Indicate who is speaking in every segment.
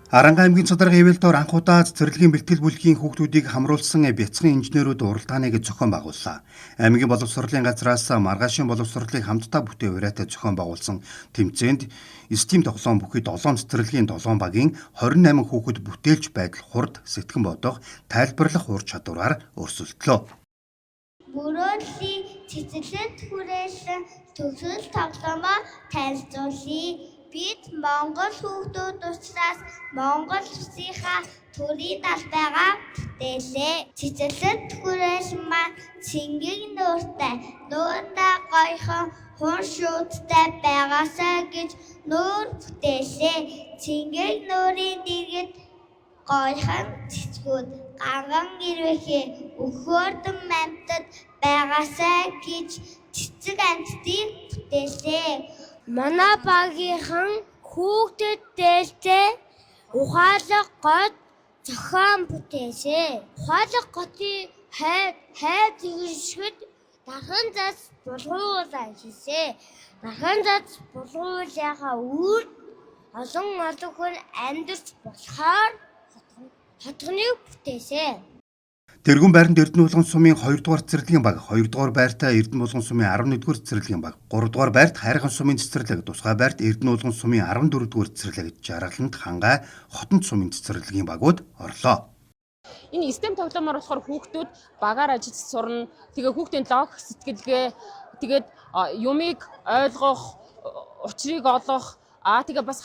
Speaker 1: Аранга аймгийн Цадарга хэвлэлдээр анх удаа цэцэрлэгийн бэлтгэл бүлгийн хүүхдүүдийг хамруулсан бяцхан инженерүүд уралдааныг зохион байгууллаа. Аймгийн боловсролын газраас маргаашийн боловсролыг хамтдаа бүтээн ураатай зохион байгуулсан тэмцээнд стим тоглоом бүхий 7 цэцэрлэгийн 7 багийн 28 хүүхэд бүтээлч байдал хурд сэтгэн бодох, тайлбарлах ур чадвараар өрсөлдлөө.
Speaker 2: Бүрөөлийн цэцэрлэгт хүрээлэн төгсгөл тоглоомоо танилцуулъя. Бид Монгол хүүхдүүд учраас Монгол улсынхаа төрийн талбайгаа бүтээлээ. Цэцэрлэгт хүрээлэн маань цэнгэг нууртай, нуурдаа гоёхон хун шуудтай байгаасаа гэж нуур бүтээлээ. Цэнгэг нуурын дэргэд гоёхон цэцгүүд ганган ирвэхээ өхөөрдөн амьтад байгаасаа гэж цэцэг амьтдыг бүтээлээ. Манай багийнхан хүүхдэд дээлтэй ухаалаг гот зохион бүтээсэн. Ухаалаг готын хайр зэвсгэд дархан зас булгуурлаа хийсэн. Дархан зас булгуурлынхаа үр олон хүн амьдарч болохоор хотгоныг бүтээсэн.
Speaker 1: Тэргүүн байранд Эрдэнэ булган сумын 2 дугаар цэцэрлэгийн баг, 2 дугаар байртаа Эрдэнэ булган сумын 11 дугаар цэцэрлэгийн баг, 3 дугаар байрт Хайрхан сумын цэцэрлэг, тусгай байрт Эрдэнэ булган сумын 14 дугаар цэцэрлэг, Жаргаланд Хангай, Хотонд сумын цэцэрлэгийн багууд орлоо.
Speaker 3: Энэ STEM тоглоомоор болохоор хүүхдүүд багаар ажиллаж сурна. Тэгээ хүүхдийн логик сэтгэлгээ, тэгээд юмыг ойлгох, учрыг олох, тэгээ бас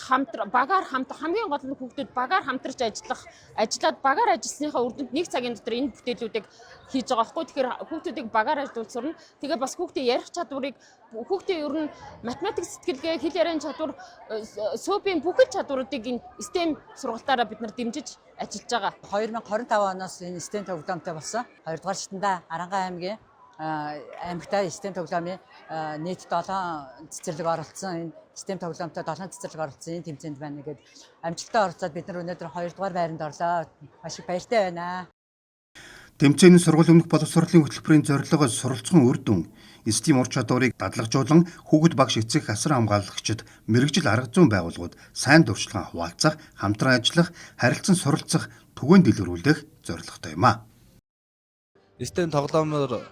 Speaker 3: багаар хамгийн гол нь хүүхдүүд багаар хамтарч ажиллаад багаар ажилласныхаа үр дүнд нэг цагийн дотор энэ бүтээлүүдийг хийж байгаа байхгүй. Тэгэхээр хүүхдүүдийг багаар ажиллуулж сурна. Тэгээ бас хүүхдийн ярих чадварыг, хүүхдийн ер нь математик сэтгэлгээ, хэл ярианы чадвар, сүүпийн бүхэл чадваруудыг энэ STEM сургалтаараа бид нар дэмжиж ажиллаж байгаа.
Speaker 4: 2025 оноос энэ STEM тоглоомтой болсон. 2 дугаар шатанда Аранга аймгийн аймагтай STEM тоглоомын нийт 7 цэцэрлэг оролцсон. Энэ STEM тоглоомтой 7 цэцэрлэг оролцсон энэ тэмцээнд байна гэдэг амжилттай оролцоод бид нар өнөөдөр 2 дугаар байранд орлоо. Маш их баяртай байна.
Speaker 1: Тэмцээний сургууль өмнөх боловсролын хөтөлбөрийн зорилго суралцсан үр дүн, STEM ур чадварыг дадлагжуулан хүүхэд багш эцэг асар хамгаалагчид, мэрэгжил арга зүйн байгууллагууд сайн дурчлагын хуваалцах, хамтран ажиллах, харилцан суралцах, түгээн дэлгэрүүлэх зорилготой юм а.
Speaker 5: STEM тоглоомоор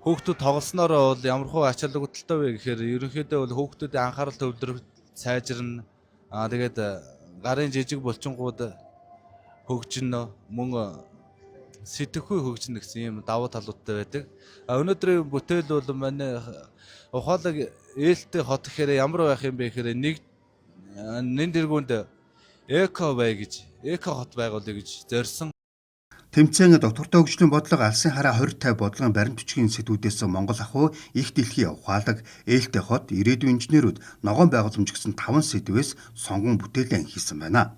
Speaker 5: хүүхдүүд тоглосноор бол ямархуу ач холбогдолтой вэ гэхээр ерөнхийдөө бол хүүхдүүдийн анхаарал төвлөрөлт сайжирна. Тэгээд гарын жижиг булчингууд хөгжинө, мөн сэтгэхүй хөгжинө гэсэн юм давуу талуудтай байдаг. Өнөөдрийн бүтээл бол манай ухаалаг ээлтэй хот гэхээр ямар байх юм бэ гэхээр нэн дэргүүнд эко бай гэж, эко хот байгуулъя гэж зорьсон.
Speaker 1: Тэмцээн доктортой хөгжлийн бодлого алсын хараа 2050 бодлогын баримт бичгийн сэдвүүдээс Монгол ахуй их дэлхийн ухаалаг, ээлтэй хот, ирээдүйн инженерүүд, ногоон байгууламж гэсэн 5 сэдвээс сонгон бүтээлэн хийсэн байна.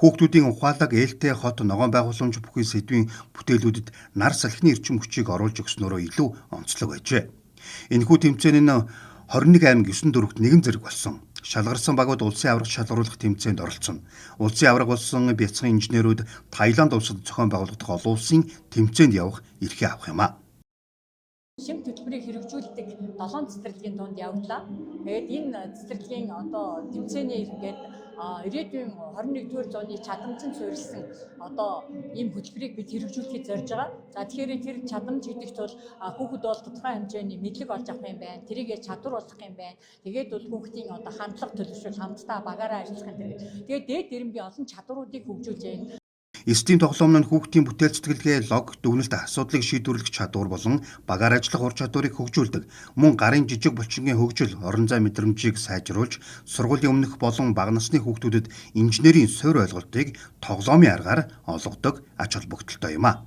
Speaker 1: Хүүхдүүдийн ухаалаг, ээлтэй хот, ногоон байгууламж бүхий сэдвийн бүтээлүүдэд нар салхины эрчим хүчийг оруулж өгснөөрөө илүү онцлог байжээ. Энэхүү тэмцээн нь 21 аймаг 9 дөрөвт нэгэн зэрэг болсон. Шалгарсан багууд улсын аврагт шалгаруулах тэмцээнд оролцсон. Улсын авраг болсон бяцхан инженерүүд Таиланд улсад зохион байгуулагдах олон улсын тэмцээнд явах эрхээ авах юм а.
Speaker 6: Шим төлбөрийг хэрэгжүүлдэг 7 цэцэрлэгийн дунд явдлаа. Тэгээд энэ цэцэрлэгийн тэмцээний ингээд ирээдүйн 21-р зууны чадамжинд суурилсан ийм хөтөлбөрийг бид хэрэгжүүлэхийг зорж байгаа. За тэгэхээр тэр чадамж гэдэгт бол хүүхэд бол тодорхой хэмжээний мэдлэг олж авах юм байна. Тэрийгэ чадвар болгох юм байна. Тэгээд бол хүүхдийн хандлага төлөвшөл хамтдаа багаараа ажиллах юм. Тэгээд дээд дэрэмбийн олон чадваруудыг хөгжүүлж байна.
Speaker 1: STEM тоглоом нь хүүхдийн бүтээл сэтгэлгээ, лог, дүгнэлт асуудлыг шийдвэрлэх чадвар болон багаар ажиллах ур чадварыг хөгжүүлдэг. Мөн гарын жижиг булчингийн хөгжил, орон зай мэдрэмжийг сайжруулж, сургуулийн өмнөх болон бага насны хүүхдүүдэд инженерийн суурь ойлголтыг тоглоомын аргаар олгодог ач холбогдолтой юм а.